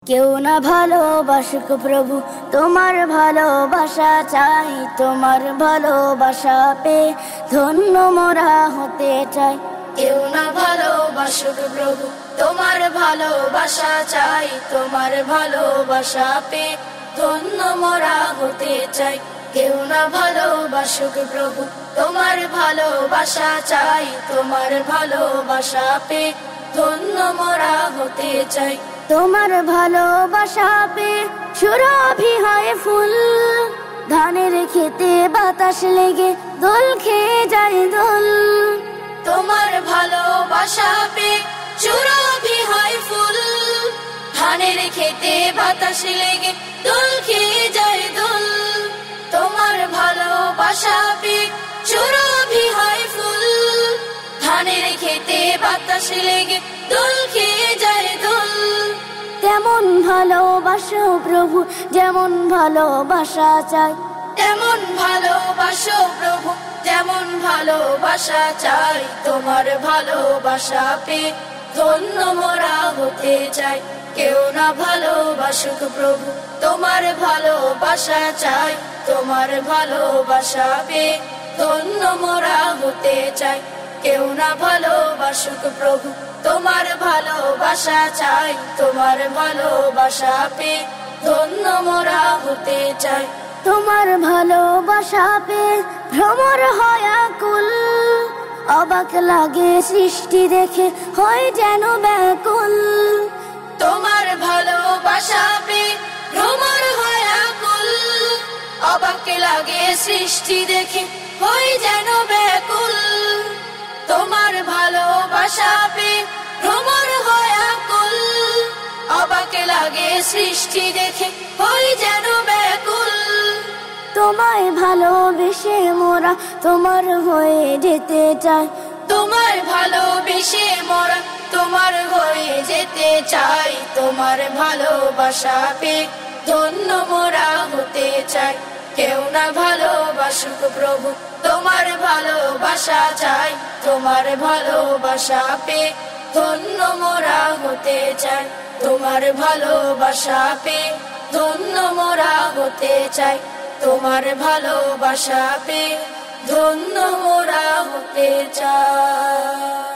কেউ না ভালোবাসুক প্রভু, তোমার ভালোবাসা চাই। তোমার ভালোবাসা পেয়ে ধন্য মোরা হতে চাই। কেউ না ভালোবাসুক প্রভু, তোমার ভালোবাসা চাই। তোমার ভালোবাসা পেয়ে ধন্য মোরা হতে চাই। কেউ না ভালোবাসুক প্রভু, তোমার ভালোবাসা চাই। তোমার ভালোবাসা পেয়ে ধন্য মোরা হতে চাই। তোমার ভালোবাসা পেয়ে সুরভি হয় ফুল, ধানের খেতে বাতাস লেগে দোল খেয়ে যায় দোল। তোমার ভালোবাসা পেয়ে সুরভি হয় ফুল, ধানের খেতে বাতাস লেগে দোল খেয়ে যায় দোল। তোমার ভালোবাসা পেয়ে সুরভি হয় ফুল, ধানের খেতে বাতাস লেগে দোল খেয়ে যায় দোল। তেমন ভালোবাসো প্রভু, যেমন ভালোবাসা চাই। তেমন ভালোবাসো প্রভু, যেমন ভালোবাসা চাই। তোমার ভালোবাসা পেয়ে ধন্য মোরা হতে চাই। কেউ না ভালোবাসুক প্রভু, তোমার ভালোবাসা চাই। তোমার ভালোবাসা পেয়ে ধন্য মোরা হতে চাই। কেউ না ভালোবাসুক প্রভু, তোমার ভালোবাসা চাই। তোমার ভালোবাসা পেয়ে ধন্য মোরা হতে চাই। তোমার ভালোবাসা পেয়ে ভ্রমর হয় আকুল, অবাক লাগে সৃষ্টি দেখে হয় যেন ব্যাকুল। তোমার ভালোবাসা পেয়ে ভ্রমর হয় আকুল, অবাক লাগে সৃষ্টি দেখে হয় যেন ব্যাকুল। তোমার ভালোবাসা পেয়ে ভ্রমর হয় আকুল, অবাক লাগে সৃষ্টি দেখে হয় যেন ব্যাকুল। তোমায় ভালোবেসে মোরা তোমার হয়ে যেতে চাই। তোমার ভালোবেসে মোরা তোমার হয়ে যেতে চাই। তোমার ভালোবাসা পেয়ে ধন্য মোরা হতে চাই। কেউ না ভালোবাসুক প্রভু, তোমার ভালোবাসা চাই। তোমার ভালোবাসা পেয়ে ধন্য মোরা হতে চাই। তোমার ভালোবাসা পেয়ে ধন্য মোরা হতে চাই। তোমার ভালোবাসা পেয়ে ধন্য মোরা হতে চাই।